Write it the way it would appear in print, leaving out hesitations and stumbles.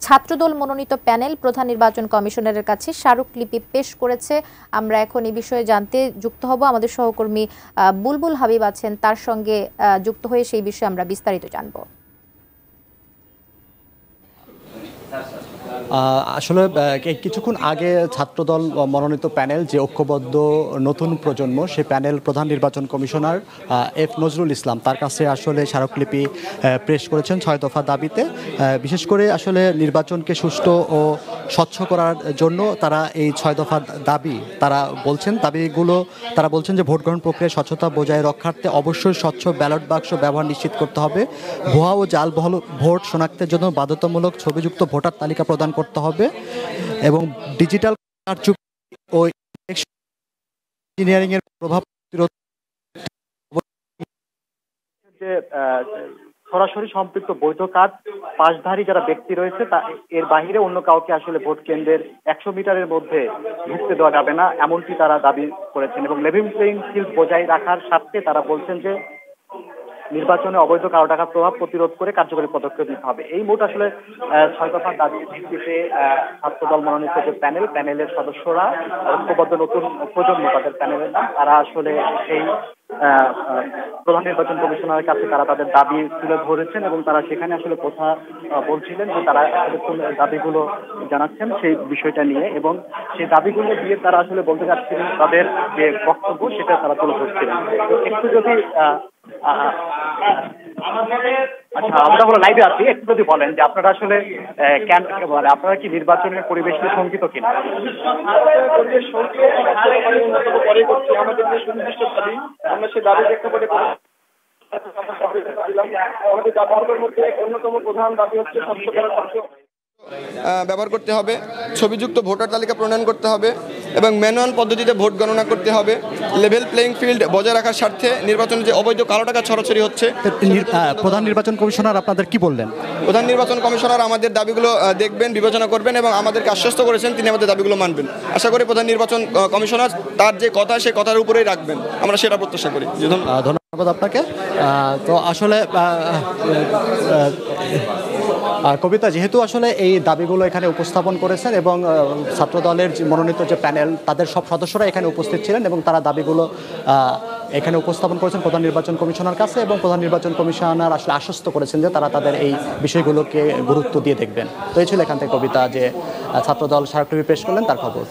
ছাত্রদল মনোনীত প্যানেল প্রধান নির্বাচন কমিশনারের কাছে স্মারকলিপি পেশ করেছে। আমরা এখন এই বিষয়ে জানতে যুক্ত হব। আমাদের সহকর্মী বুলবুল হাবিব আছেন, তার সঙ্গে যুক্ত হয়ে সেই বিষয়ে আমরা বিস্তারিত জানব। আসলে কিছুক্ষণ আগে ছাত্রদল মনোনীত প্যানেল যে ঐক্যবদ্ধ নতুন প্রজন্ম, সেই প্যানেল প্রধান নির্বাচন কমিশনার এফ নজরুল ইসলাম তার কাছে আসলে স্মারকলিপি পেশ করেছেন ৬ দফা দাবিতে। বিশেষ করে আসলে নির্বাচনকে সুষ্ঠু ও স্বচ্ছ করার জন্য তারা এই ৬ দফা দাবি তারা বলছেন যে ভোট গ্রহণ প্রক্রিয়ায় স্বচ্ছতা বজায় রক্ষার্থে অবশ্যই স্বচ্ছ ব্যালট বাক্স ব্যবহার নিশ্চিত করতে হবে। ভুয়া ও জালবহল ভোট শনাক্তের জন্য বাধ্যতামূলক ছবিযুক্ত ভোটার তালিকা প্রদান করতে হবে এবং ডিজিটাল কারচুপি ও ইঞ্জিনিয়ারিং এর প্রভাব প্রতিরোধ যে সরাসরি সম্পৃক্ত বৈধ কাজ পাশধারী যারা ব্যক্তি রয়েছে তা এর বাহিরে অন্য কাউকে আসলে ভোট কেন্দ্রের ১০০ মিটারের মধ্যে ঢুকতে দেওয়া যাবে না, এমনটি তারা দাবি করেছেন। এবং লেভেল প্লেইং ফিল্ড বজায় রাখার স্বার্থে তারা বলছেন যে নির্বাচনে অবৈধ কালো টাকার প্রভাব প্রতিরোধ করে কার্যকরী পদক্ষেপ নিতে হবে। এই মোট আসলে ৬ দফার দাবির ভিত্তিতে ছাত্রদল মনোনীত যে প্যানেলের সদস্যরা ঐক্যবদ্ধ নতুন প্রজন্ম তাদের প্যানেলের নাম, তারা আসলে সেই প্রধান নির্বাচন কমিশনারের কাছে তারা তাদের দাবি তুলে ধরেছেন এবং তারা সেখানে আসলে কথা বলছিলেন যে তারা দাবিগুলো জানাচ্ছেন সেই বিষয়টা নিয়ে, এবং সেই দাবিগুলো দিয়ে তারা আসলে বলতে চাচ্ছিলেন তাদের যে বক্তব্য সেটা তারা তুলে ধরছিলেন। তো একটু যদি আচ্ছা, আমরা হলো লাইভে আছি, একটু যদি বলেন যে আপনারা আসলে কেন আপনারা কি নির্বাচনের পরিবেশ নিয়ে শঙ্কিত কিনা? আমরা সে দাবি প্রেক্ষাপটে আমাদের দাবির মধ্যে অন্যতম প্রধান দাবি হচ্ছে ব্যবহার করতে হবে, ছবিযুক্ত ভোটার তালিকা প্রণয়ন করতে হবে এবং ম্যানুয়াল পদ্ধতিতে ভোট গণনা করতে হবে। লেভেল প্লেইং ফিল্ড বজায় রাখার স্বার্থে নির্বাচনে যে অবৈধ কালো টাকা ছড়াছড়ি হচ্ছে। প্রধান নির্বাচন কমিশনার আপনাদের কি বললেন? প্রধান নির্বাচন কমিশনার আমাদের দাবিগুলো দেখবেন, বিবেচনা করবেন এবং আমাদেরকে আশ্বস্ত করেছেন তিনি আমাদের দাবিগুলো মানবেন। আশা করি প্রধান নির্বাচন কমিশনার তার যে কথা সেই কথার উপরেই রাখবেন, আমরা সেটা প্রত্যাশা করি। ধন্যবাদ আপনাকে। তো আসলে কবিতা, যেহেতু আসলে এই দাবিগুলো এখানে উপস্থাপন করেছেন এবং ছাত্রদলের মনোনীত যে প্যানেল তাদের সব সদস্যরা এখানে উপস্থিত ছিলেন এবং তারা দাবিগুলো এখানে উপস্থাপন করেছেন প্রধান নির্বাচন কমিশনার কাছে, এবং প্রধান নির্বাচন কমিশনার আসলে আশ্বস্ত করেছেন যে তারা তাদের এই বিষয়গুলোকে গুরুত্ব দিয়ে দেখবেন। তো এই ছিল এখান থেকে কবিতা, যে ছাত্রদল স্মারকলিপি পেশ করলেন তার খবর।